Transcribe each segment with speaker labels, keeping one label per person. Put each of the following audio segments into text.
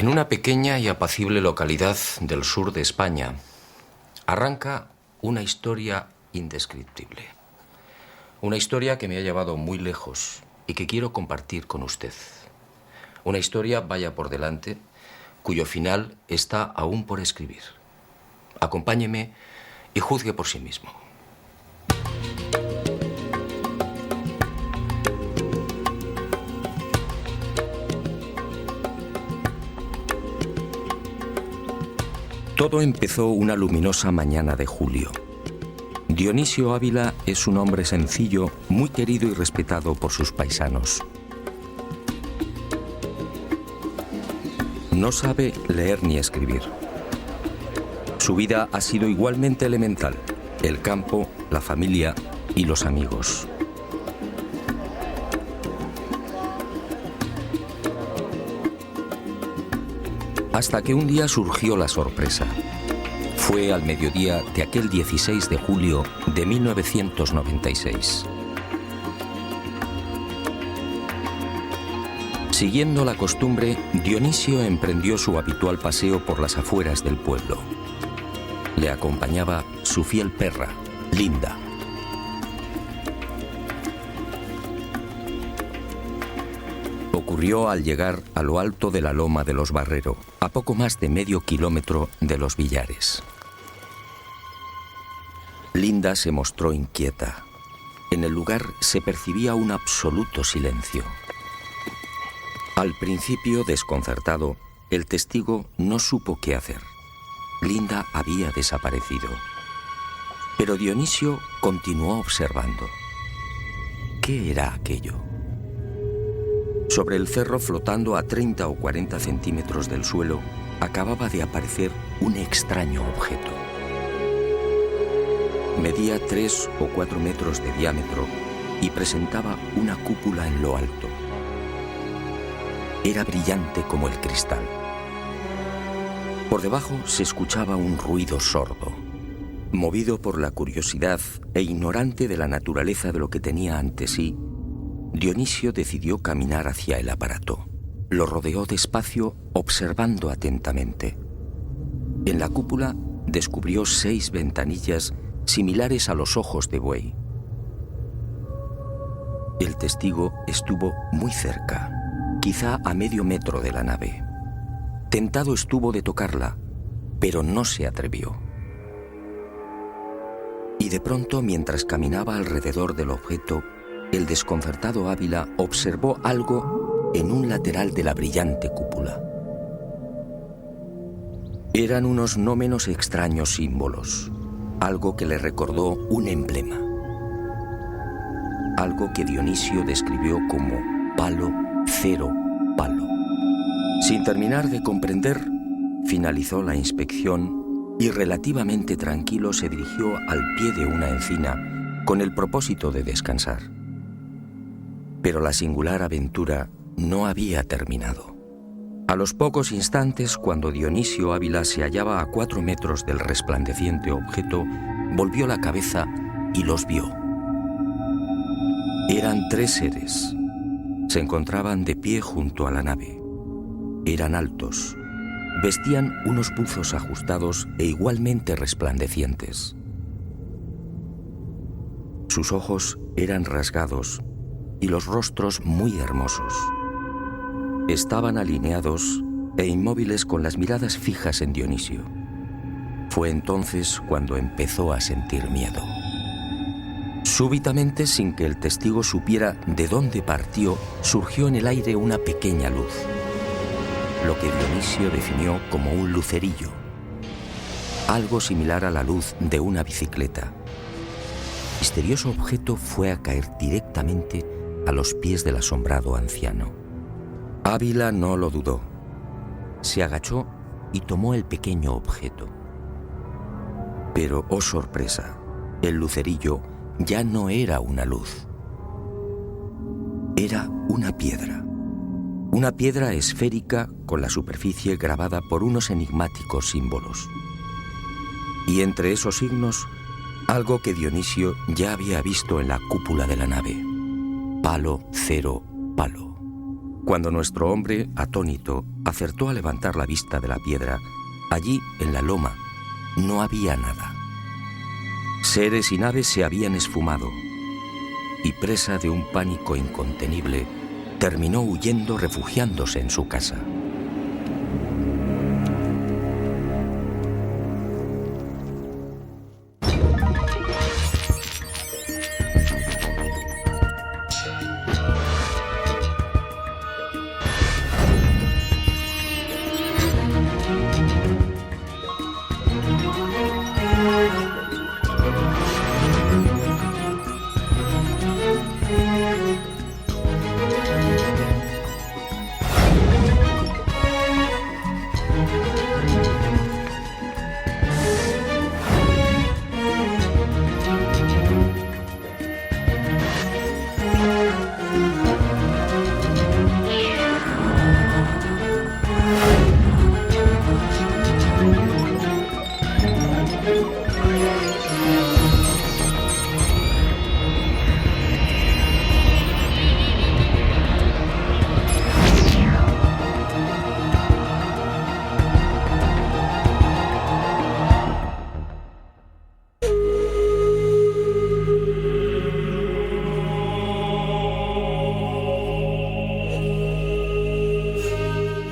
Speaker 1: En una pequeña y apacible localidad del sur de España arranca una historia indescriptible. Una historia que me ha llevado muy lejos y que quiero compartir con usted. Una historia, vaya por delante, cuyo final está aún por escribir. Acompáñeme y juzgue por sí mismo. Todo empezó una luminosa mañana de julio. Dionisio Ávila es un hombre sencillo, muy querido y respetado por sus paisanos. No sabe leer ni escribir. Su vida ha sido igualmente elemental: el campo, la familia y los amigos. Hasta que un día surgió la sorpresa. Fue al mediodía de aquel 16 de julio de 1996. Siguiendo la costumbre, Dionisio emprendió su habitual paseo por las afueras del pueblo. Le acompañaba su fiel perra, Linda. Ocurrió al llegar a lo alto de la loma de los Barrero, a poco más de medio kilómetro de Los Villares. Linda se mostró inquieta. En el lugar se percibía un absoluto silencio. Al principio, desconcertado, el testigo no supo qué hacer. Linda había desaparecido. Pero Dionisio continuó observando. ¿Qué era aquello? Sobre el cerro, flotando a 30 o 40 centímetros del suelo, acababa de aparecer un extraño objeto. Medía 3 o 4 metros de diámetro y presentaba una cúpula en lo alto. Era brillante como el cristal. Por debajo se escuchaba un ruido sordo. Movido por la curiosidad e ignorante de la naturaleza de lo que tenía ante sí, Dionisio decidió caminar hacia el aparato. Lo rodeó despacio, observando atentamente. En la cúpula descubrió 6 ventanillas similares a los ojos de buey. El testigo estuvo muy cerca, quizá a medio metro de la nave. Tentado estuvo de tocarla, pero no se atrevió. Y de pronto, mientras caminaba alrededor del objeto, el desconcertado Ávila observó algo en un lateral de la brillante cúpula. Eran unos no menos extraños símbolos, algo que le recordó un emblema. Algo que Dionisio describió como palo, cero, palo. Sin terminar de comprender, finalizó la inspección y relativamente tranquilo se dirigió al pie de una encina con el propósito de descansar. Pero la singular aventura no había terminado. A los pocos instantes, cuando Dionisio Ávila se hallaba a 4 metros del resplandeciente objeto, volvió la cabeza y los vio. Eran 3 seres. Se encontraban de pie junto a la nave. Eran altos. Vestían unos buzos ajustados e igualmente resplandecientes. Sus ojos eran rasgados y los rostros muy hermosos. Estaban alineados e inmóviles con las miradas fijas en Dionisio. Fue entonces cuando empezó a sentir miedo. Súbitamente, sin que el testigo supiera de dónde partió, surgió en el aire una pequeña luz, lo que Dionisio definió como un lucerillo, algo similar a la luz de una bicicleta. El misterioso objeto fue a caer directamente a los pies del asombrado anciano. Ávila no lo dudó. Se agachó y tomó el pequeño objeto. Pero, oh sorpresa, el lucerillo ya no era una luz. Era una piedra. Una piedra esférica con la superficie grabada por unos enigmáticos símbolos. Y entre esos signos, algo que Dionisio ya había visto en la cúpula de la nave. Palo, cero, palo. Cuando nuestro hombre, atónito, acertó a levantar la vista de la piedra, allí, en la loma, no había nada. Seres y naves se habían esfumado, y presa de un pánico incontenible, terminó huyendo, refugiándose en su casa.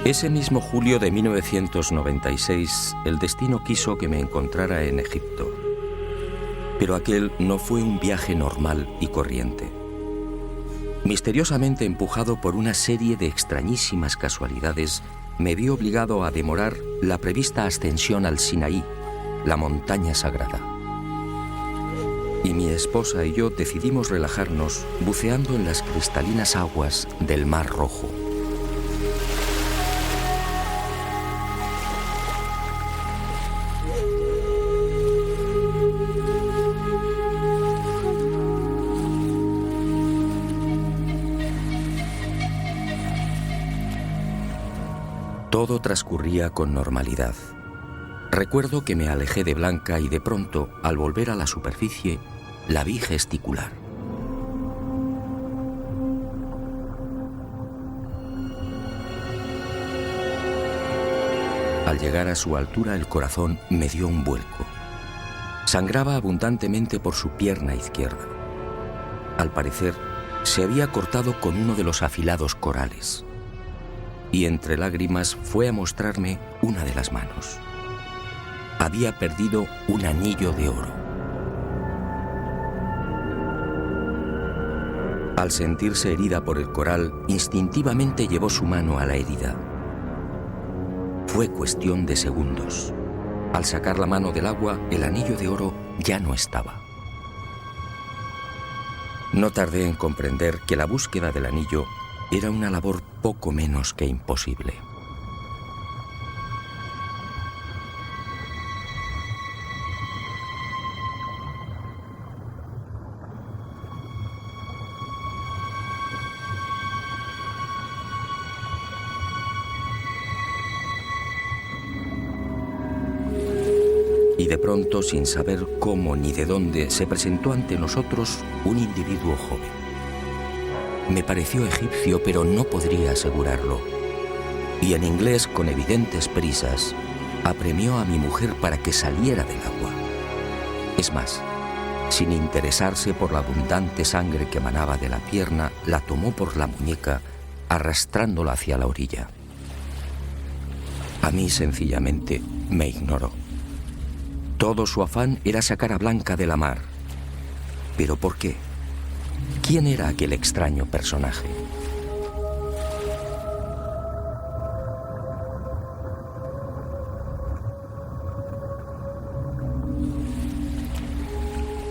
Speaker 1: Ese mismo julio de 1996, el destino quiso que me encontrara en Egipto. Pero aquel no fue un viaje normal y corriente. Misteriosamente empujado por una serie de extrañísimas casualidades, me vi obligado a demorar la prevista ascensión al Sinaí, la montaña sagrada. Y mi esposa y yo decidimos relajarnos buceando en las cristalinas aguas del Mar Rojo. Todo transcurría con normalidad. Recuerdo que me alejé de Blanca y de pronto, al volver a la superficie, la vi gesticular. Al llegar a su altura, el corazón me dio un vuelco. Sangraba abundantemente por su pierna izquierda. Al parecer, se había cortado con uno de los afilados corales. Y entre lágrimas fue a mostrarme una de las manos. Había perdido un anillo de oro. Al sentirse herida por el coral, instintivamente llevó su mano a la herida. Fue cuestión de segundos. Al sacar la mano del agua, el anillo de oro ya no estaba. No tardé en comprender que la búsqueda del anillo era una labor poco menos que imposible. Y de pronto, sin saber cómo ni de dónde, se presentó ante nosotros un individuo joven. Me pareció egipcio, pero no podría asegurarlo. Y en inglés, con evidentes prisas, apremió a mi mujer para que saliera del agua. Es más, sin interesarse por la abundante sangre que manaba de la pierna, la tomó por la muñeca, arrastrándola hacia la orilla. A mí, sencillamente, me ignoró. Todo su afán era sacar a Blanca de la mar. ¿Pero por qué? ¿Quién era aquel extraño personaje?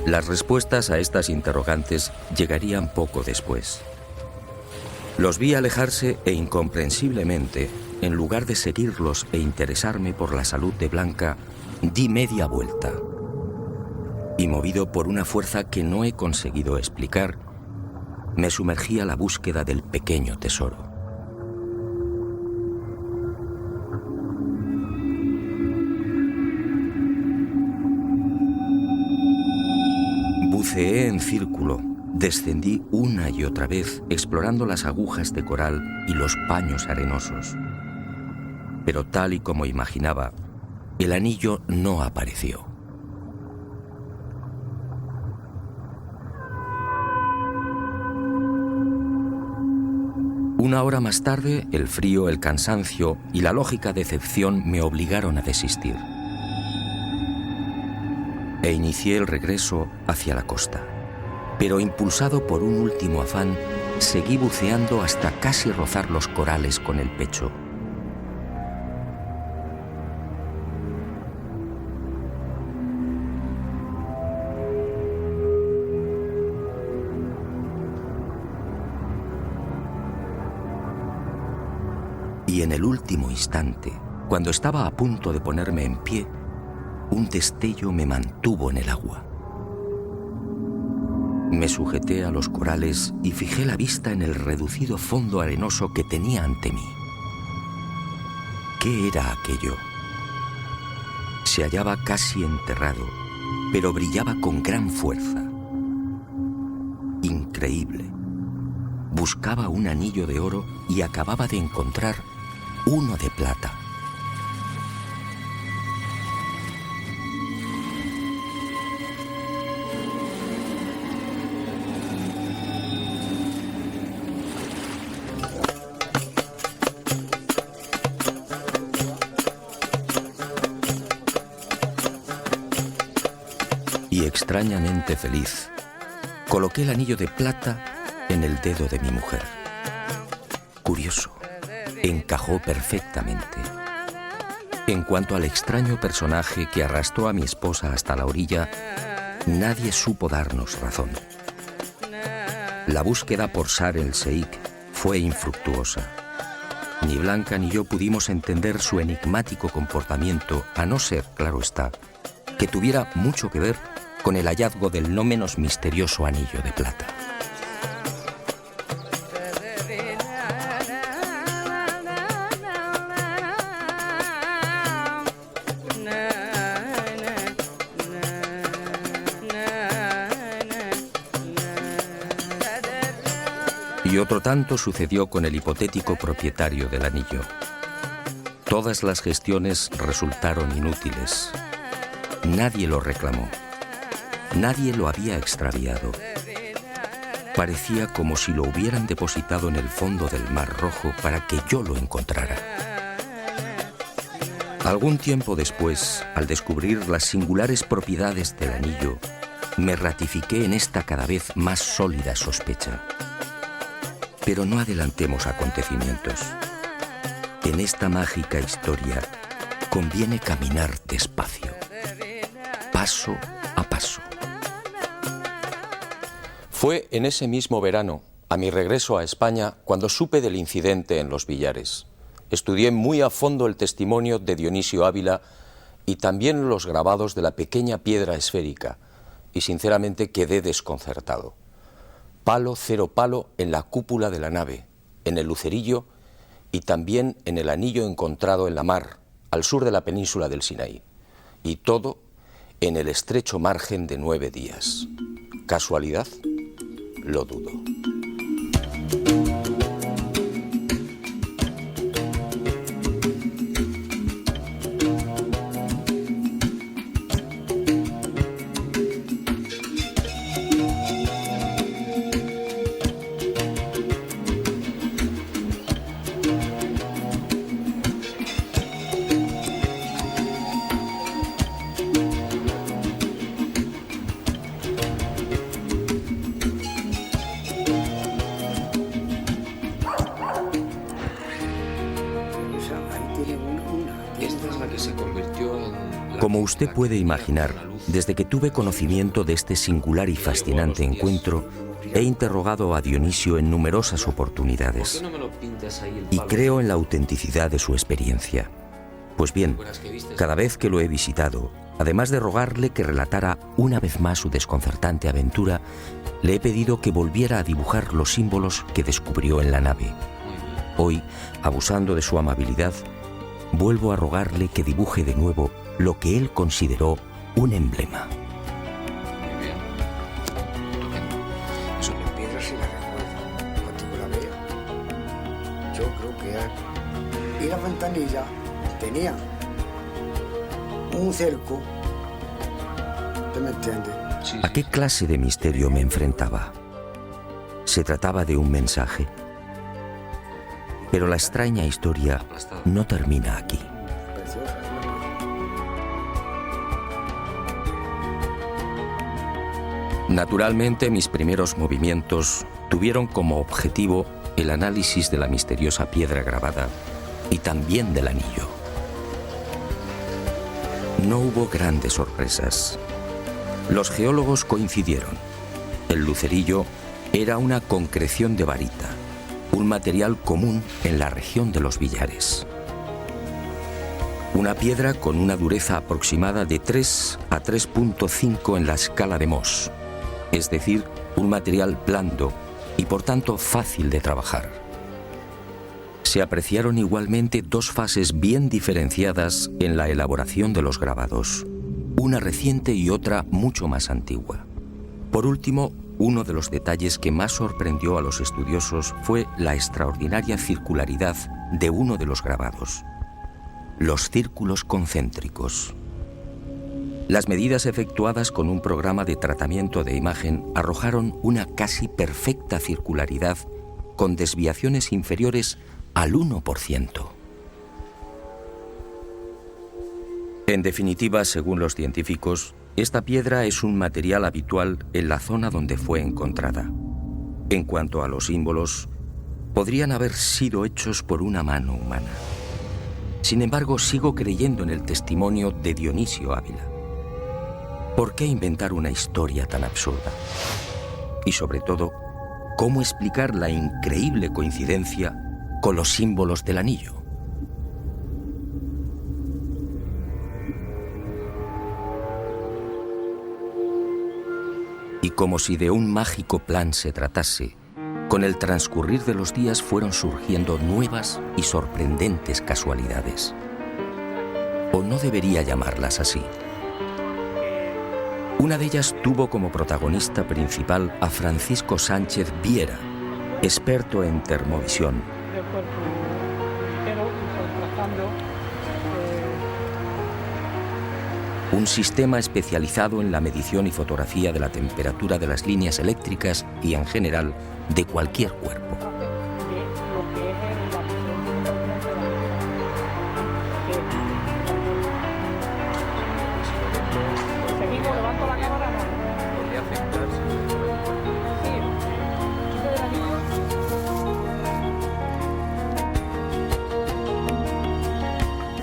Speaker 1: Las respuestas a estas interrogantes llegarían poco después. Los vi alejarse e incomprensiblemente, en lugar de seguirlos e interesarme por la salud de Blanca, di media vuelta. Y movido por una fuerza que no he conseguido explicar, me sumergí a la búsqueda del pequeño tesoro. Buceé en círculo, Descendí una y otra vez explorando las agujas de coral y los paños arenosos. Pero tal y como imaginaba, el anillo no apareció. Una hora más tarde, el frío, el cansancio y la lógica decepción me obligaron a desistir. E inicié el regreso hacia la costa. Pero impulsado por un último afán, seguí buceando hasta casi rozar los corales con el pecho. Y en el último instante, cuando estaba a punto de ponerme en pie, un destello me mantuvo en el agua. Me sujeté a los corales y fijé la vista en el reducido fondo arenoso que tenía ante mí. ¿Qué era aquello? Se hallaba casi enterrado, pero brillaba con gran fuerza. Increíble. Buscaba un anillo de oro y acababa de encontrar uno de plata. Y extrañamente feliz, coloqué el anillo de plata en el dedo de mi mujer. Curioso, encajó perfectamente. En cuanto al extraño personaje que arrastró a mi esposa hasta la orilla, nadie supo darnos razón. La búsqueda por Sar el Sheikh fue infructuosa. Ni Blanca ni yo pudimos entender su enigmático comportamiento, a no ser, claro está, que tuviera mucho que ver con el hallazgo del no menos misterioso anillo de plata. Y otro tanto sucedió con el hipotético propietario del anillo. Todas las gestiones resultaron inútiles. Nadie lo reclamó. Nadie lo había extraviado. Parecía como si lo hubieran depositado en el fondo del Mar Rojo para que yo lo encontrara. Algún tiempo después, al descubrir las singulares propiedades del anillo, me ratifiqué en esta cada vez más sólida sospecha. Pero no adelantemos acontecimientos. En esta mágica historia conviene caminar despacio, paso a paso. Fue en ese mismo verano, a mi regreso a España, cuando supe del incidente en Los Villares. Estudié muy a fondo el testimonio de Dionisio Ávila y también los grabados de la pequeña piedra esférica, y sinceramente quedé desconcertado. Palo, cero palo en la cúpula de la nave, en el lucerillo y también en el anillo encontrado en la mar, al sur de la península del Sinaí. Y todo en el estrecho margen de 9 días. ¿Casualidad? Lo dudo. Como usted puede imaginar, desde que tuve conocimiento de este singular y fascinante encuentro, he interrogado a Dionisio en numerosas oportunidades y creo en la autenticidad de su experiencia. Pues bien, cada vez que lo he visitado, además de rogarle que relatara una vez más su desconcertante aventura, le he pedido que volviera a dibujar los símbolos que descubrió en la nave. Hoy, abusando de su amabilidad, vuelvo a rogarle que dibuje de nuevo lo que él consideró un emblema.
Speaker 2: Eso ver si la recuerdo, contigo la veo. Yo creo que era. Y la ventanilla tenía un cerco. ¿Te me entiendes?
Speaker 1: ¿A qué clase de misterio me enfrentaba? ¿Se trataba de un mensaje? Pero la extraña historia no termina aquí. Naturalmente, mis primeros movimientos tuvieron como objetivo el análisis de la misteriosa piedra grabada y también del anillo. No hubo grandes sorpresas. Los geólogos coincidieron. El lucerillo era una concreción de varita, un material común en la región de los Villares. Una piedra con una dureza aproximada de 3 a 3.5 en la escala de Mohs, es decir, un material blando y por tanto fácil de trabajar. Se apreciaron igualmente dos fases bien diferenciadas en la elaboración de los grabados, una reciente y otra mucho más antigua. Por último, uno de los detalles que más sorprendió a los estudiosos fue la extraordinaria circularidad de uno de los grabados, los círculos concéntricos. Las medidas efectuadas con un programa de tratamiento de imagen arrojaron una casi perfecta circularidad con desviaciones inferiores al 1%. En definitiva, según los científicos, esta piedra es un material habitual en la zona donde fue encontrada. En cuanto a los símbolos, podrían haber sido hechos por una mano humana. Sin embargo, sigo creyendo en el testimonio de Dionisio Ávila. ¿Por qué inventar una historia tan absurda? Y sobre todo, ¿cómo explicar la increíble coincidencia con los símbolos del anillo? Y como si de un mágico plan se tratase, con el transcurrir de los días fueron surgiendo nuevas y sorprendentes casualidades. ¿O no debería llamarlas así? Una de ellas tuvo como protagonista principal a Francisco Sánchez Viera, experto en termovisión. Un sistema especializado en la medición y fotografía de la temperatura de las líneas eléctricas y, en general, de cualquier cuerpo.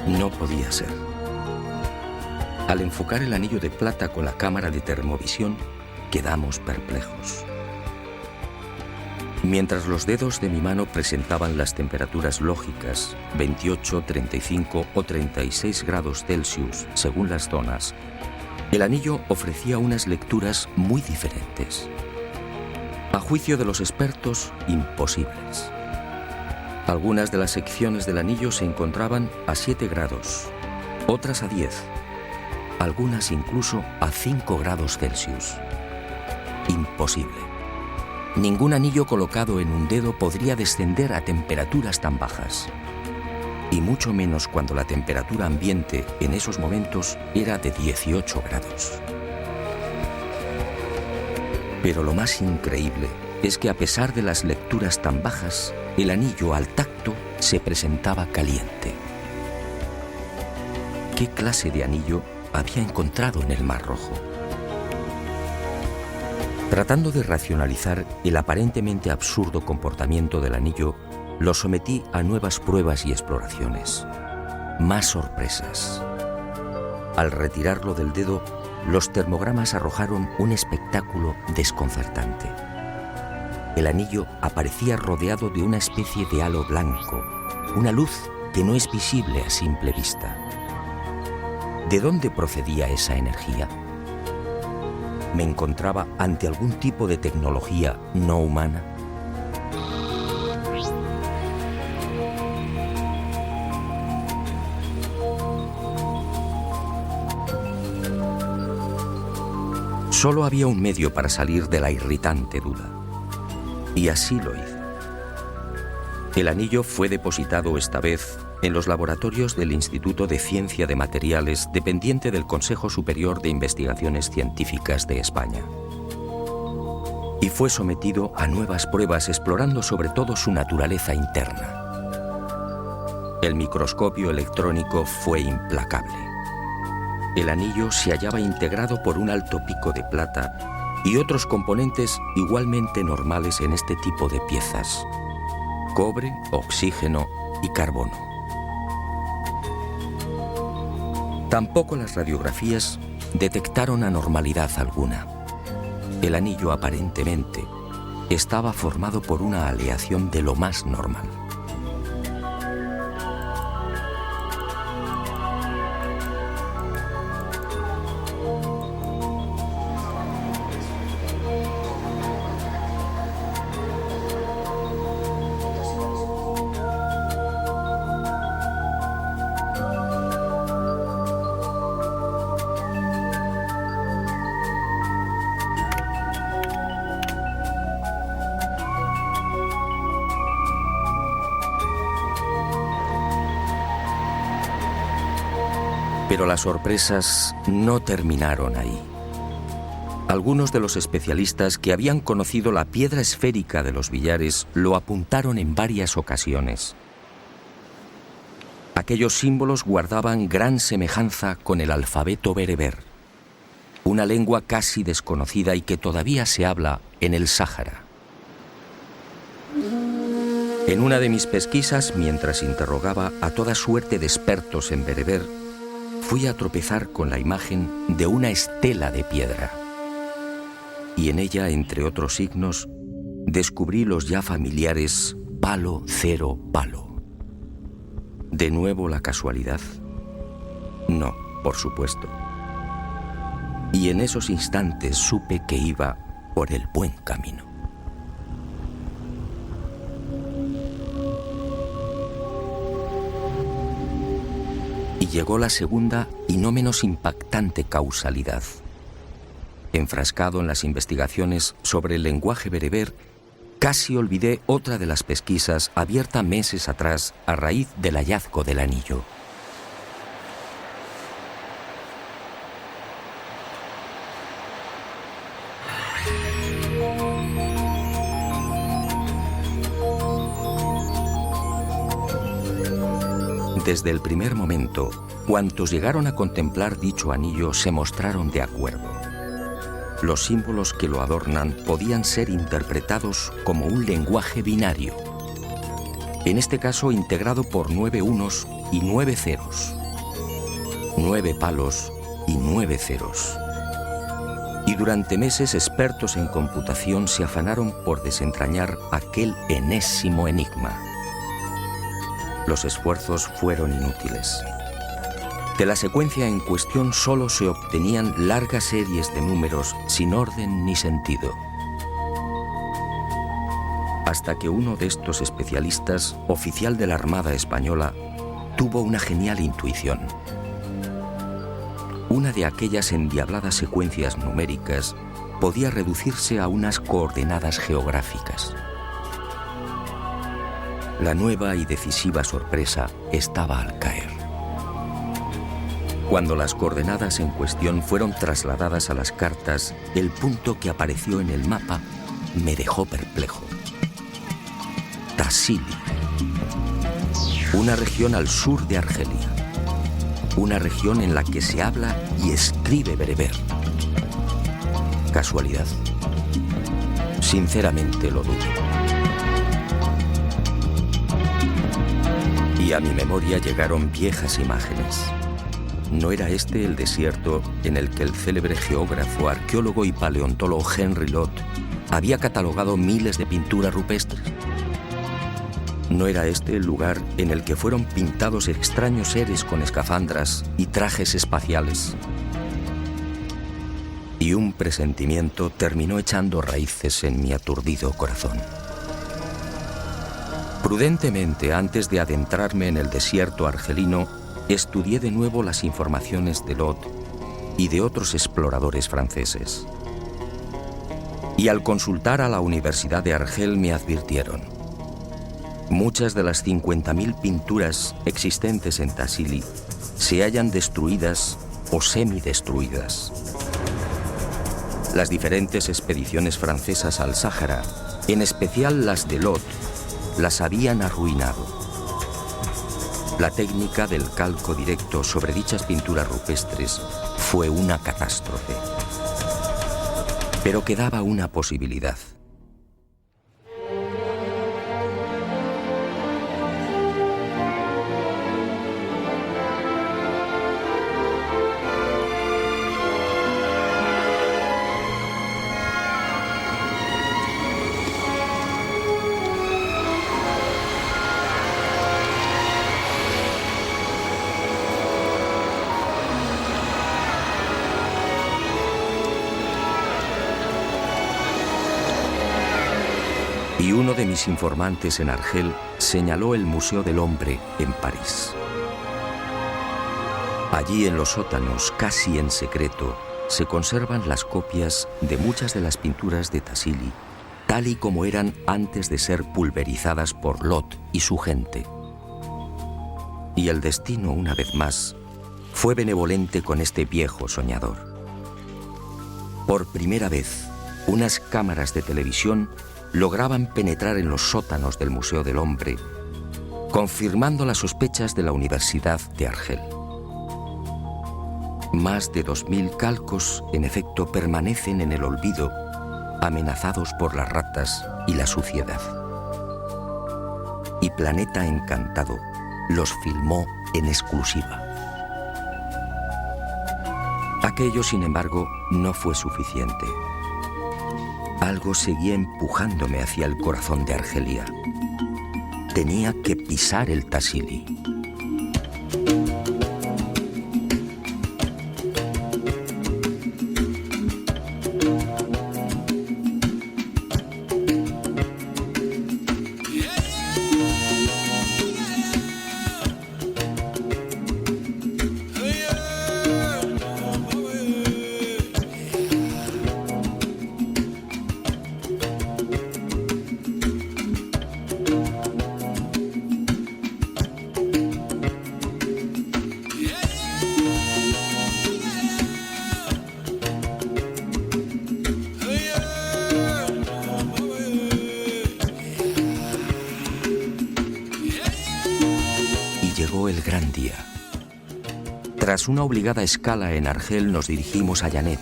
Speaker 1: No podía ser. Al enfocar el anillo de plata con la cámara de termovisión, quedamos perplejos. Mientras los dedos de mi mano presentaban las temperaturas lógicas, 28, 35 o 36 grados Celsius, según las zonas, el anillo ofrecía unas lecturas muy diferentes. A juicio de los expertos, imposibles. Algunas de las secciones del anillo se encontraban a 7 grados, otras a 10, algunas incluso a 5 grados Celsius. Imposible. Ningún anillo colocado en un dedo podría descender a temperaturas tan bajas. Y mucho menos cuando la temperatura ambiente en esos momentos era de 18 grados. Pero lo más increíble es que a pesar de las lecturas tan bajas, el anillo al tacto se presentaba caliente. ¿Qué clase de anillo había encontrado en el Mar Rojo? Tratando de racionalizar el aparentemente absurdo comportamiento del anillo, lo sometí a nuevas pruebas y exploraciones. Más sorpresas. Al retirarlo del dedo, los termogramas arrojaron un espectáculo desconcertante. El anillo aparecía rodeado de una especie de halo blanco, una luz que no es visible a simple vista. ¿De dónde procedía esa energía? ¿Me encontraba ante algún tipo de tecnología no humana? Solo había un medio para salir de la irritante duda. Y así lo hizo. El anillo fue depositado esta vez en los laboratorios del Instituto de Ciencia de Materiales, dependiente del Consejo Superior de Investigaciones Científicas de España. Y fue sometido a nuevas pruebas explorando sobre todo su naturaleza interna. El microscopio electrónico fue implacable. El anillo se hallaba integrado por un alto pico de plata y otros componentes igualmente normales en este tipo de piezas: cobre, oxígeno y carbono. Tampoco las radiografías detectaron anormalidad alguna. El anillo aparentemente estaba formado por una aleación de lo más normal. Pero las sorpresas no terminaron ahí. Algunos de los especialistas que habían conocido la piedra esférica de los billares lo apuntaron en varias ocasiones. Aquellos símbolos guardaban gran semejanza con el alfabeto bereber, una lengua casi desconocida y que todavía se habla en el Sáhara. En una de mis pesquisas, mientras interrogaba a toda suerte de expertos en bereber, fui a tropezar con la imagen de una estela de piedra. Y en ella, entre otros signos, descubrí los ya familiares palo, cero, palo. ¿De nuevo la casualidad? No, por supuesto. Y en esos instantes supe que iba por el buen camino. Y llegó la segunda y no menos impactante causalidad. Enfrascado en las investigaciones sobre el lenguaje bereber, casi olvidé otra de las pesquisas abierta meses atrás a raíz del hallazgo del anillo. Desde el primer momento, cuantos llegaron a contemplar dicho anillo se mostraron de acuerdo. Los símbolos que lo adornan podían ser interpretados como un lenguaje binario, en este caso integrado por 9 unos y 9 ceros, 9 palos y 9 ceros. Y durante meses expertos en computación se afanaron por desentrañar aquel enésimo enigma. Los esfuerzos fueron inútiles. De la secuencia en cuestión solo se obtenían largas series de números sin orden ni sentido. Hasta que uno de estos especialistas, oficial de la Armada Española, tuvo una genial intuición. Una de aquellas endiabladas secuencias numéricas podía reducirse a unas coordenadas geográficas. La nueva y decisiva sorpresa estaba al caer. Cuando las coordenadas en cuestión fueron trasladadas a las cartas, el punto que apareció en el mapa me dejó perplejo. Tassili, una región al sur de Argelia, una región en la que se habla y escribe bereber. ¿Casualidad? Sinceramente lo dudo. Y a mi memoria llegaron viejas imágenes. ¿No era este el desierto en el que el célebre geógrafo, arqueólogo y paleontólogo Henry Lott había catalogado miles de pinturas rupestres? ¿No era este el lugar en el que fueron pintados extraños seres con escafandras y trajes espaciales? Y un presentimiento terminó echando raíces en mi aturdido corazón. Prudentemente, antes de adentrarme en el desierto argelino, estudié de nuevo las informaciones de Lott y de otros exploradores franceses. Y al consultar a la Universidad de Argel me advirtieron: muchas de las 50.000 pinturas existentes en Tassili se hallan destruidas o semidestruidas. Las diferentes expediciones francesas al Sáhara, en especial las de Lot, las habían arruinado. La técnica del calco directo sobre dichas pinturas rupestres fue una catástrofe. Pero quedaba una posibilidad. Y uno de mis informantes en Argel señaló el Museo del Hombre en París. Allí en los sótanos, casi en secreto, se conservan las copias de muchas de las pinturas de Tassili, tal y como eran antes de ser pulverizadas por Lot y su gente. Y el destino, una vez más, fue benevolente con este viejo soñador. Por primera vez, unas cámaras de televisión lograban penetrar en los sótanos del Museo del Hombre, confirmando las sospechas de la Universidad de Argel. Más de 2.000 calcos, en efecto, permanecen en el olvido, amenazados por las ratas y la suciedad. Y Planeta Encantado los filmó en exclusiva. Aquello, sin embargo, no fue suficiente. Algo seguía empujándome hacia el corazón de Argelia. Tenía que pisar el Tassili. El gran día. Tras una obligada escala en Argel nos dirigimos a Yanet,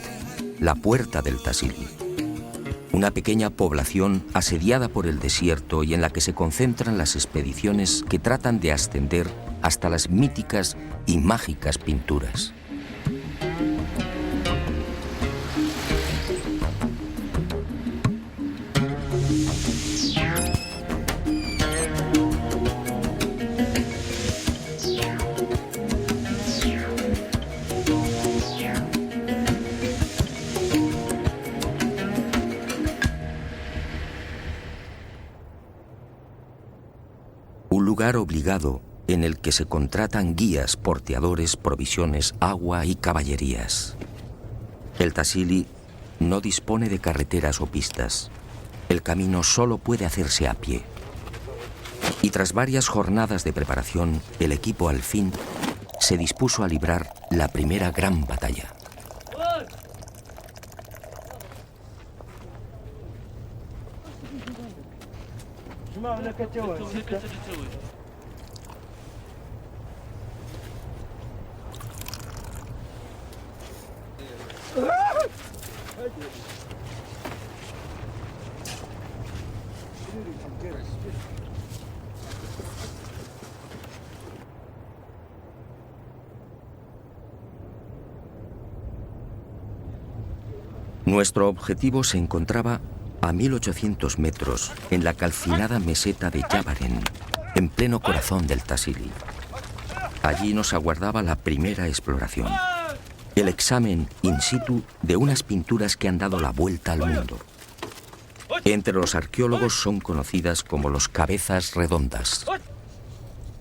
Speaker 1: la puerta del Tassili, una pequeña población asediada por el desierto y en la que se concentran las expediciones que tratan de ascender hasta las míticas y mágicas pinturas. Lugar obligado en el que se contratan guías, porteadores, provisiones, agua y caballerías. El Tassili no dispone de carreteras o pistas. El camino solo puede hacerse a pie. Y tras varias jornadas de preparación, el equipo al fin se dispuso a librar la primera gran batalla. Nuestro objetivo se encontraba a 1.800 metros en la calcinada meseta de Yabaren, en pleno corazón del Tassili. Allí nos aguardaba la primera exploración, el examen in situ de unas pinturas que han dado la vuelta al mundo. Entre los arqueólogos son conocidas como los cabezas redondas,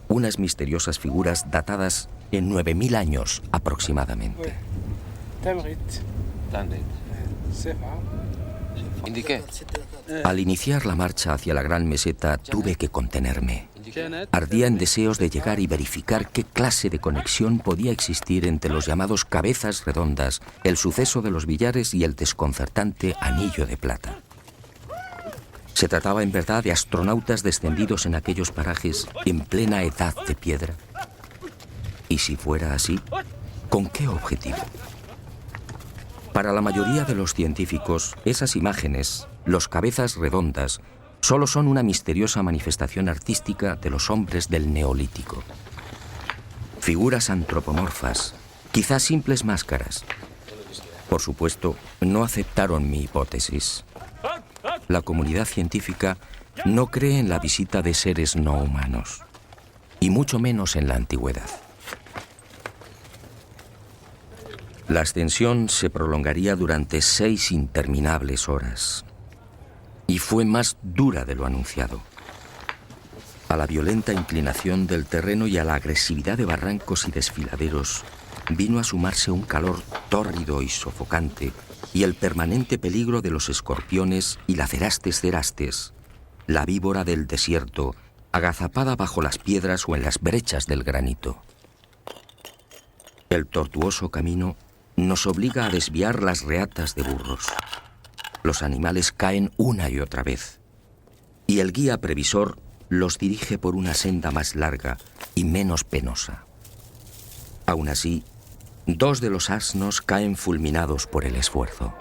Speaker 1: unas misteriosas figuras datadas en 9.000 años aproximadamente.
Speaker 3: Indiqué.
Speaker 1: Al iniciar la marcha hacia la gran meseta tuve que contenerme. Ardía en deseos de llegar y verificar qué clase de conexión podía existir entre los llamados cabezas redondas, el suceso de los billares y el desconcertante anillo de plata. ¿Se trataba en verdad de astronautas descendidos en aquellos parajes en plena edad de piedra? Y si fuera así, ¿con qué objetivo? Para la mayoría de los científicos, esas imágenes, los cabezas redondas, solo son una misteriosa manifestación artística de los hombres del Neolítico. Figuras antropomorfas, quizás simples máscaras. Por supuesto, no aceptaron mi hipótesis. La comunidad científica no cree en la visita de seres no humanos, y mucho menos en la antigüedad. La ascensión se prolongaría durante 6 interminables horas. Y fue más dura de lo anunciado. A la violenta inclinación del terreno y a la agresividad de barrancos y desfiladeros vino a sumarse un calor tórrido y sofocante y el permanente peligro de los escorpiones y la cerastes, la víbora del desierto, agazapada bajo las piedras o en las brechas del granito. El tortuoso camino nos obliga a desviar las reatas de burros. Los animales caen una y otra vez, y el guía previsor los dirige por una senda más larga y menos penosa. Aún así, 2 de los asnos caen fulminados por el esfuerzo.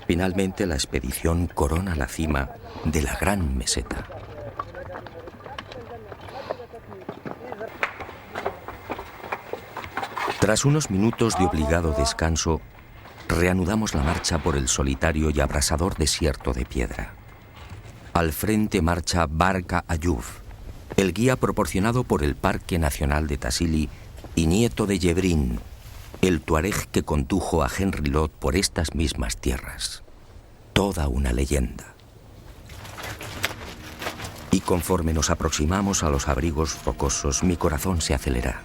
Speaker 1: Finalmente, la expedición corona la cima de la gran meseta. Tras unos minutos de obligado descanso, reanudamos la marcha por el solitario y abrasador desierto de piedra. Al frente marcha Barca Ayub, el guía proporcionado por el Parque Nacional de Tassili y nieto de Yebrín, el tuareg que condujo a Henry Lott por estas mismas tierras. Toda una leyenda. Y conforme nos aproximamos a los abrigos rocosos, mi corazón se acelera.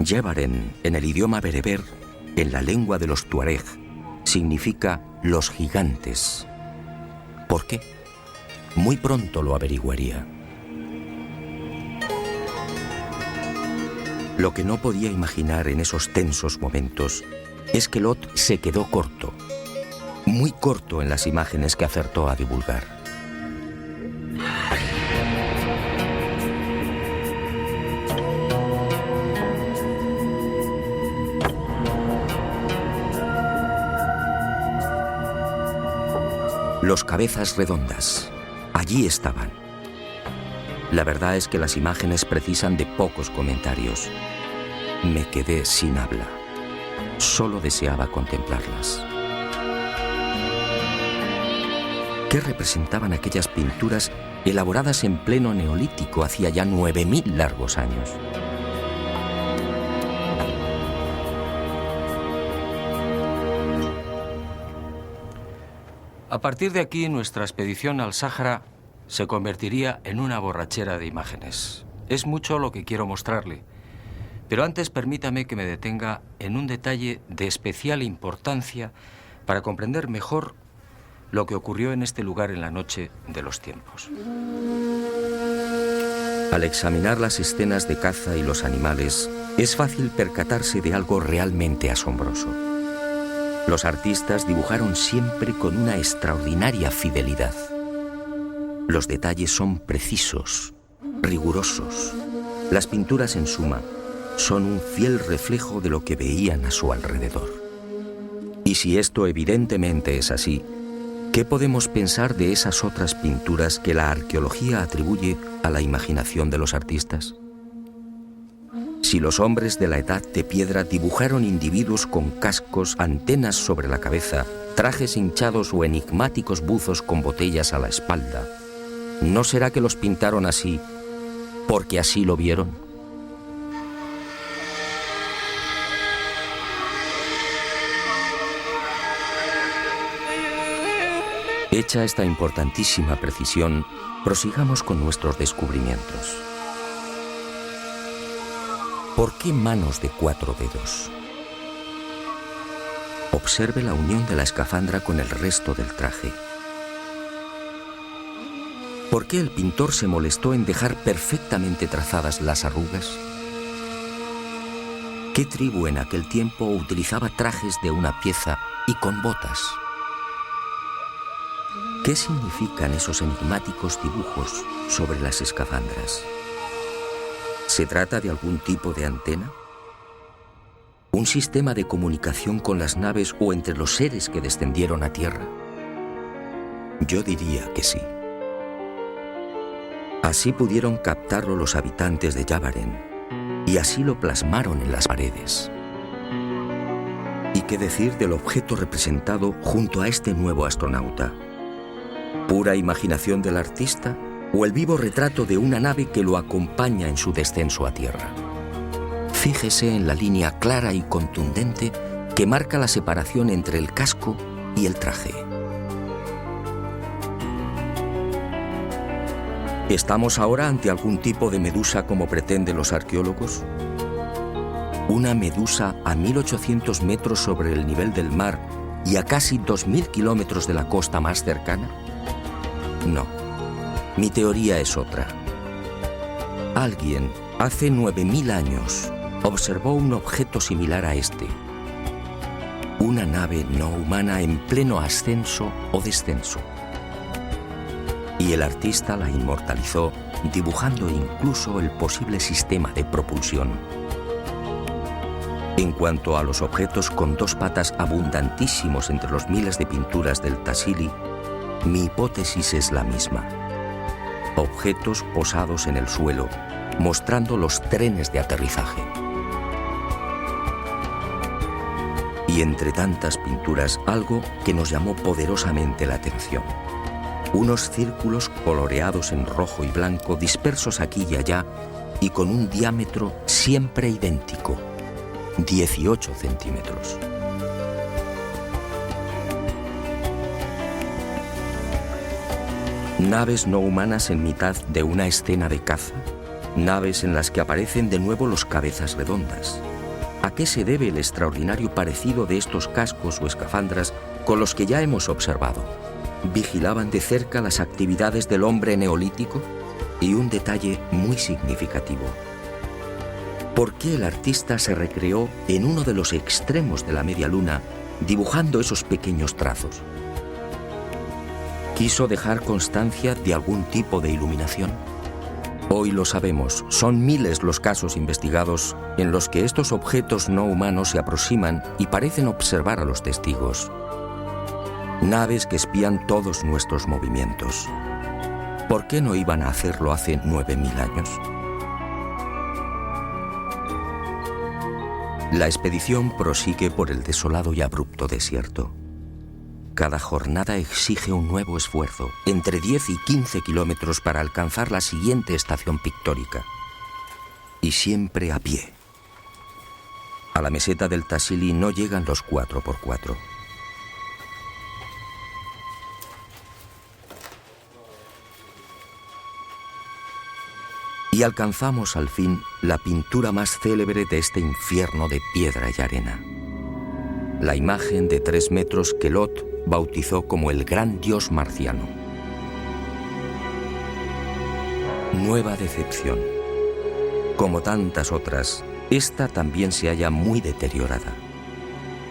Speaker 1: Yebaren, en el idioma bereber, en la lengua de los tuareg, significa los gigantes. ¿Por qué? Muy pronto lo averiguaría. Lo que no podía imaginar en esos tensos momentos es que Lot se quedó corto, muy corto en las imágenes que acertó a divulgar. Los cabezas redondas, allí estaban. La verdad es que las imágenes precisan de pocos comentarios. Me quedé sin habla. Solo deseaba contemplarlas. ¿Qué representaban aquellas pinturas elaboradas en pleno Neolítico hacía ya 9000 largos años?
Speaker 4: A partir de aquí, nuestra expedición al Sáhara se convertiría en una borrachera de imágenes. Es mucho lo que quiero mostrarle, pero antes permítame que me detenga en un detalle de especial importancia para comprender mejor lo que ocurrió en este lugar en la noche de los tiempos.
Speaker 1: Al examinar las escenas de caza y los animales, es fácil percatarse de algo realmente asombroso. Los artistas dibujaron siempre con una extraordinaria fidelidad. Los detalles son precisos, rigurosos. Las pinturas, en suma, son un fiel reflejo de lo que veían a su alrededor. Y si esto evidentemente es así, ¿qué podemos pensar de esas otras pinturas que la arqueología atribuye a la imaginación de los artistas? Si los hombres de la Edad de Piedra dibujaron individuos con cascos, antenas sobre la cabeza, trajes hinchados o enigmáticos buzos con botellas a la espalda, ¿no será que los pintaron así porque así lo vieron? Hecha esta importantísima precisión, prosigamos con nuestros descubrimientos. ¿Por qué manos de 4 dedos? Observe la unión de la escafandra con el resto del traje. ¿Por qué el pintor se molestó en dejar perfectamente trazadas las arrugas? ¿Qué tribu en aquel tiempo utilizaba trajes de una pieza y con botas? ¿Qué significan esos enigmáticos dibujos sobre las escafandras? ¿Se trata de algún tipo de antena? ¿Un sistema de comunicación con las naves o entre los seres que descendieron a tierra? Yo diría que sí. Así pudieron captarlo los habitantes de Yavaren, y así lo plasmaron en las paredes. ¿Y qué decir del objeto representado junto a este nuevo astronauta? ¿Pura imaginación del artista o el vivo retrato de una nave que lo acompaña en su descenso a tierra? Fíjese en la línea clara y contundente que marca la separación entre el casco y el traje. ¿Estamos ahora ante algún tipo de medusa como pretenden los arqueólogos? ¿Una medusa a 1800 metros sobre el nivel del mar y a casi 2000 kilómetros de la costa más cercana? No, mi teoría es otra. Alguien, hace 9000 años, observó un objeto similar a este. Una nave no humana en pleno ascenso o descenso. Y el artista la inmortalizó, dibujando incluso el posible sistema de propulsión. En cuanto a los objetos con dos patas abundantísimos entre los miles de pinturas del Tassili, mi hipótesis es la misma. Objetos posados en el suelo, mostrando los trenes de aterrizaje. Y entre tantas pinturas, algo que nos llamó poderosamente la atención. Unos círculos coloreados en rojo y blanco, dispersos aquí y allá, y con un diámetro siempre idéntico, 18 centímetros. Naves no humanas en mitad de una escena de caza, naves en las que aparecen de nuevo los cabezas redondas. ¿A qué se debe el extraordinario parecido de estos cascos o escafandras con los que ya hemos observado? ¿Vigilaban de cerca las actividades del hombre neolítico? Y un detalle muy significativo. ¿Por qué el artista se recreó en uno de los extremos de la media luna, dibujando esos pequeños trazos? ¿Quiso dejar constancia de algún tipo de iluminación? Hoy lo sabemos, son miles los casos investigados en los que estos objetos no humanos se aproximan y parecen observar a los testigos. Naves que espían todos nuestros movimientos. ¿Por qué no iban a hacerlo hace 9000 años? La expedición prosigue por el desolado y abrupto desierto. Cada jornada exige un nuevo esfuerzo, entre 10 y 15 kilómetros para alcanzar la siguiente estación pictórica. Y siempre a pie. A la meseta del Tassili no llegan los 4x4. Y alcanzamos al fin la pintura más célebre de este infierno de piedra y arena. La imagen de 3 metros que Lot bautizó como el gran dios marciano. Nueva decepción. Como tantas otras, esta también se halla muy deteriorada.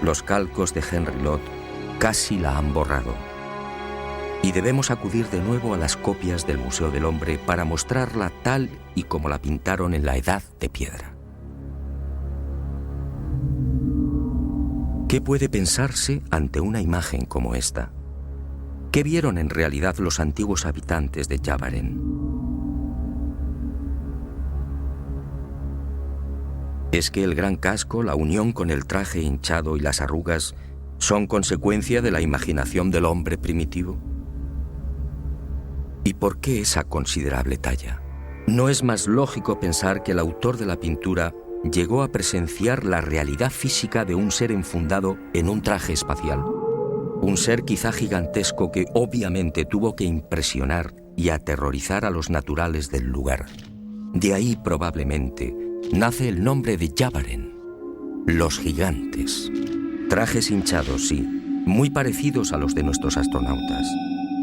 Speaker 1: Los calcos de Henry Lot casi la han borrado. Y debemos acudir de nuevo a las copias del Museo del Hombre para mostrarla tal y como la pintaron en la Edad de Piedra. ¿Qué puede pensarse ante una imagen como esta? ¿Qué vieron en realidad los antiguos habitantes de Yavaren? ¿Es que el gran casco, la unión con el traje hinchado y las arrugas son consecuencia de la imaginación del hombre primitivo? ¿Y por qué esa considerable talla? ¿No es más lógico pensar que el autor de la pintura llegó a presenciar la realidad física de un ser enfundado en un traje espacial? Un ser quizá gigantesco que obviamente tuvo que impresionar y aterrorizar a los naturales del lugar. De ahí probablemente nace el nombre de Yavaren, los gigantes. Trajes hinchados, sí, muy parecidos a los de nuestros astronautas.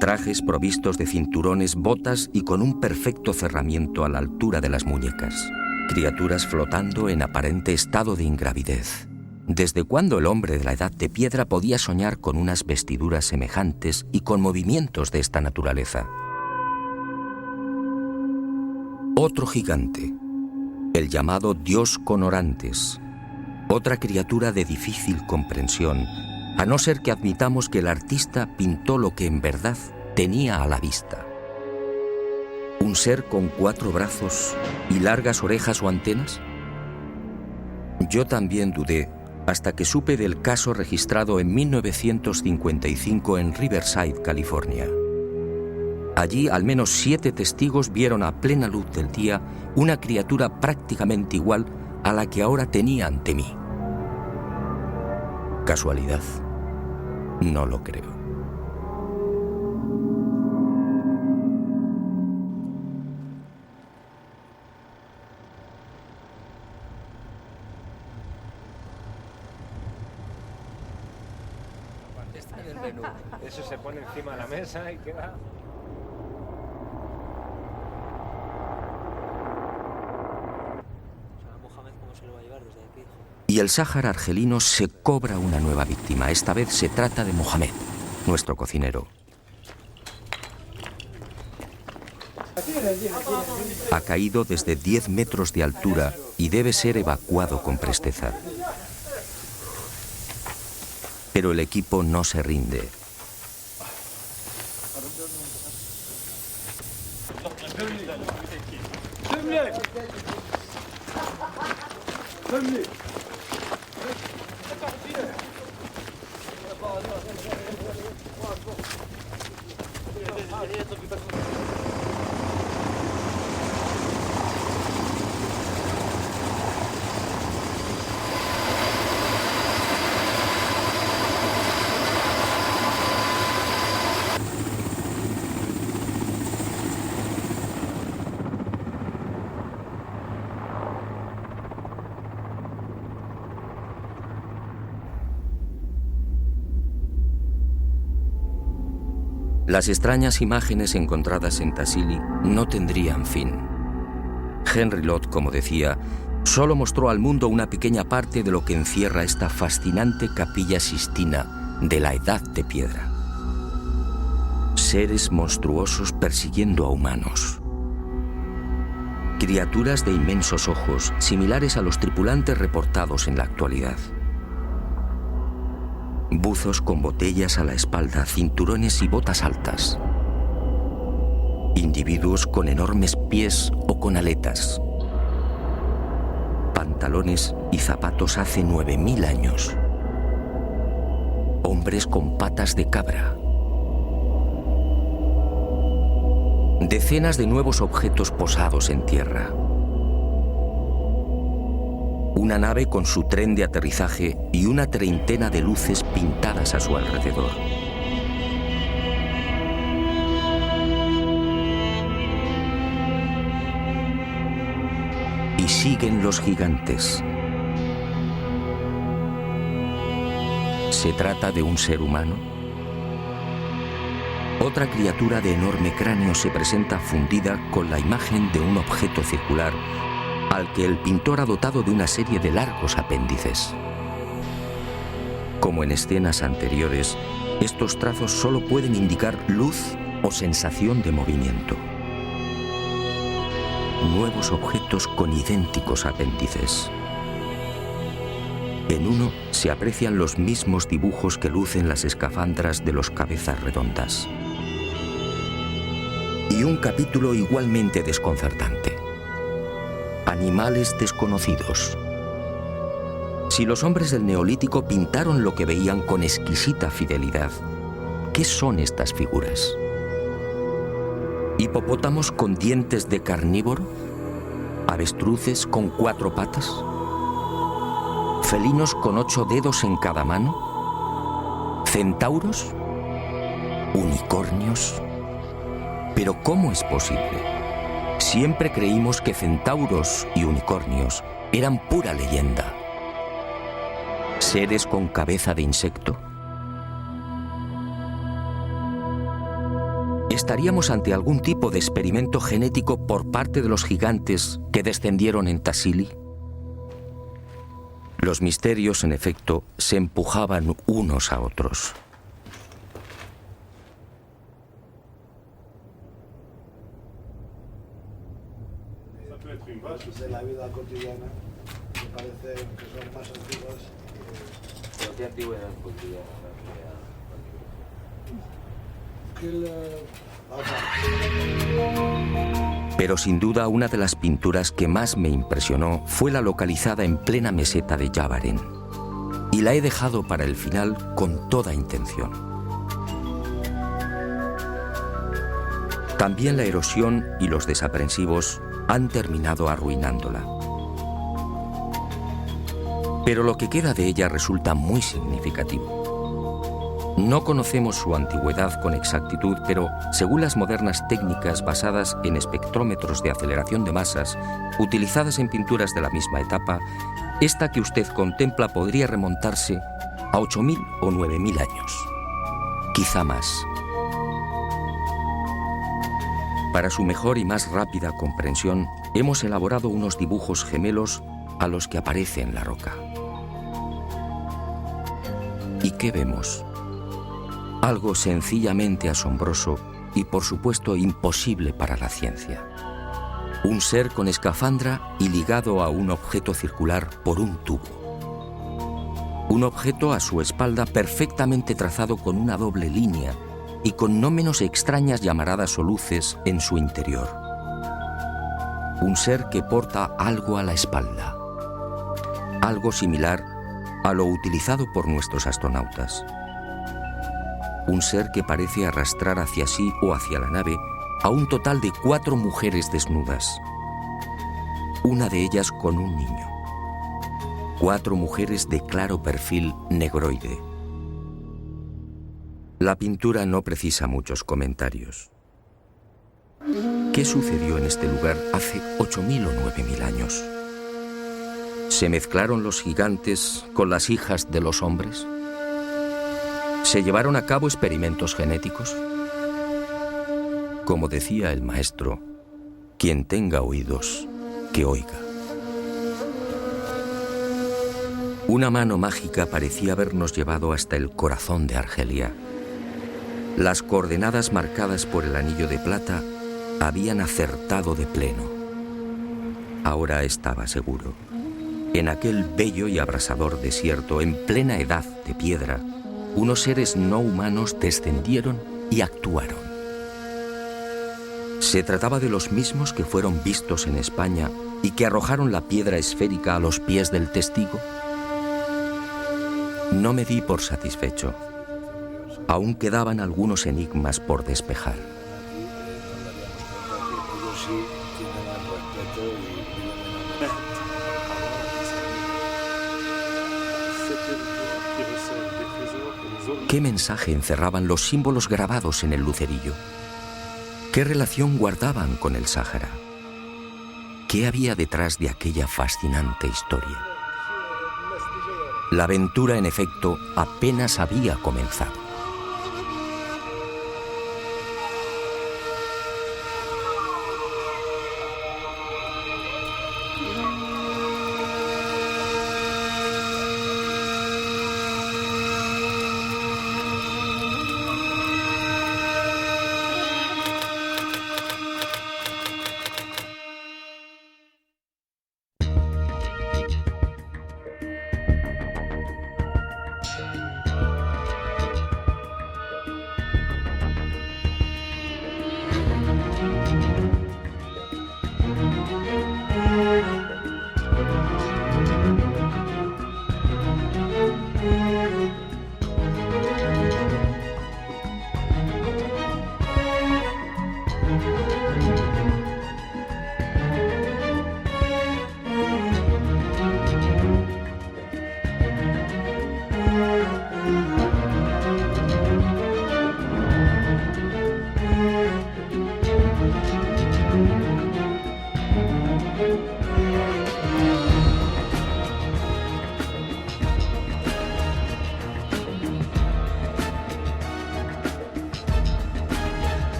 Speaker 1: Trajes provistos de cinturones, botas y con un perfecto cerramiento a la altura de las muñecas. Criaturas flotando en aparente estado de ingravidez. ¿Desde cuándo el hombre de la Edad de Piedra podía soñar con unas vestiduras semejantes y con movimientos de esta naturaleza? Otro gigante, el llamado Dios con orantes. Otra criatura de difícil comprensión, a no ser que admitamos que el artista pintó lo que en verdad tenía a la vista. ¿Un ser con 4 brazos y largas orejas o antenas? Yo también dudé hasta que supe del caso registrado en 1955 en Riverside, California. Allí, al menos 7 testigos vieron a plena luz del día una criatura prácticamente igual a la que ahora tenía ante mí. ¿Casualidad? No lo creo.
Speaker 3: Está en el menú. Eso se pone encima de la mesa y queda...
Speaker 1: Y el Sáhara argelino se cobra una nueva víctima. Esta vez se trata de Mohamed, nuestro cocinero. Ha caído desde 10 metros de altura y debe ser evacuado con presteza. Pero el equipo no se rinde. Las extrañas imágenes encontradas en Tassili no tendrían fin. Henry Lott, como decía, solo mostró al mundo una pequeña parte de lo que encierra esta fascinante Capilla Sistina de la Edad de Piedra. Seres monstruosos persiguiendo a humanos. Criaturas de inmensos ojos, similares a los tripulantes reportados en la actualidad. Buzos con botellas a la espalda, cinturones y botas altas. Individuos con enormes pies o con aletas. Pantalones y zapatos hace 9000 años. Hombres con patas de cabra. Decenas de nuevos objetos posados en tierra. Una nave con su tren de aterrizaje y una treintena de luces pintadas a su alrededor. Y siguen los gigantes. ¿Se trata de un ser humano? Otra criatura de enorme cráneo se presenta fundida con la imagen de un objeto circular al que el pintor ha dotado de una serie de largos apéndices. Como en escenas anteriores, estos trazos solo pueden indicar luz o sensación de movimiento. Nuevos objetos con idénticos apéndices. En uno se aprecian los mismos dibujos que lucen las escafandras de los cabezas redondas. Y un capítulo igualmente desconcertante. Animales desconocidos. Si los hombres del Neolítico pintaron lo que veían con exquisita fidelidad, ¿qué son estas figuras? ¿Hipopótamos con dientes de carnívoro? ¿Avestruces con 4 patas? ¿Felinos con 8 dedos en cada mano? ¿Centauros? ¿Unicornios? ¿Pero cómo es posible? Siempre creímos que centauros y unicornios eran pura leyenda. ¿Seres con cabeza de insecto? ¿Estaríamos ante algún tipo de experimento genético por parte de los gigantes que descendieron en Tassili? Los misterios, en efecto, se empujaban unos a otros.
Speaker 5: De la vida cotidiana, me parece que son más antiguas.
Speaker 3: ¿Pero qué antigüedad cotidiana?
Speaker 1: Pero sin duda una de las pinturas que más me impresionó fue la localizada en plena meseta de Yavaren. Y la he dejado para el final con toda intención. También la erosión y los desaprensivos han terminado arruinándola. Pero lo que queda de ella resulta muy significativo. No conocemos su antigüedad con exactitud, pero según las modernas técnicas basadas en espectrómetros de aceleración de masas, utilizadas en pinturas de la misma etapa, esta que usted contempla podría remontarse a 8.000 o 9.000 años. Quizá más. Para su mejor y más rápida comprensión, hemos elaborado unos dibujos gemelos a los que aparece en la roca. ¿Y qué vemos? Algo sencillamente asombroso y, por supuesto, imposible para la ciencia. Un ser con escafandra y ligado a un objeto circular por un tubo. Un objeto a su espalda perfectamente trazado con una doble línea y con no menos extrañas llamaradas o luces en su interior. Un ser que porta algo a la espalda. Algo similar a lo utilizado por nuestros astronautas. Un ser que parece arrastrar hacia sí o hacia la nave a un total de 4 mujeres desnudas. Una de ellas con un niño. 4 mujeres de claro perfil negroide. La pintura no precisa muchos comentarios. ¿Qué sucedió en este lugar hace 8.000 o 9.000 años? ¿Se mezclaron los gigantes con las hijas de los hombres? ¿Se llevaron a cabo experimentos genéticos? Como decía el maestro, quien tenga oídos, que oiga. Una mano mágica parecía habernos llevado hasta el corazón de Argelia. Las coordenadas marcadas por el anillo de plata habían acertado de pleno. Ahora estaba seguro. En aquel bello y abrasador desierto, en plena edad de piedra, unos seres no humanos descendieron y actuaron. ¿Se trataba de los mismos que fueron vistos en España y que arrojaron la piedra esférica a los pies del testigo? No me di por satisfecho. Aún quedaban algunos enigmas por despejar. ¿Qué mensaje encerraban los símbolos grabados en el lucerillo? ¿Qué relación guardaban con el Sáhara? ¿Qué había detrás de aquella fascinante historia? La aventura, en efecto, apenas había comenzado.